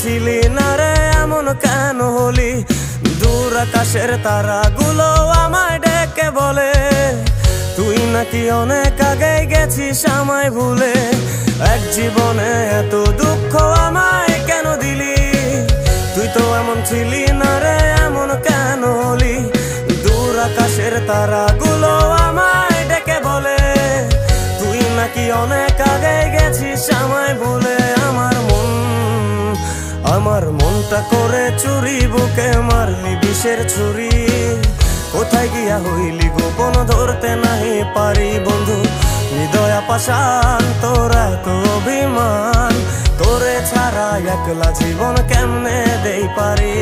ছিলি না রে এমন কেন হলি? দূর আকাশের তারাগুলো আমায় ডেকে বলে তুই নাকি অনেক আগে গেছিস আমায় ভুলে। এক জীবনে এত দুঃখ আমায় কেন দিলি? তুই তো এমন ছিলি না রে এমন কেন হলি? দূর আকাশের তারাগুলো আমায় ডেকে বলে তুই নাকি অনেক আগে গেছিস আমায় ভুলে। আমার মনটা করে চুরি, বুকে মারলি বিষের ছুরি। কোথায় গিয়া হইলি গোপন ধরতে নাহি পারি বন্ধু। হৃদয় পাষাণ তোর এত অভিমান, তোরে ছাড়া একলা জীবন কেমনে দেই পারি।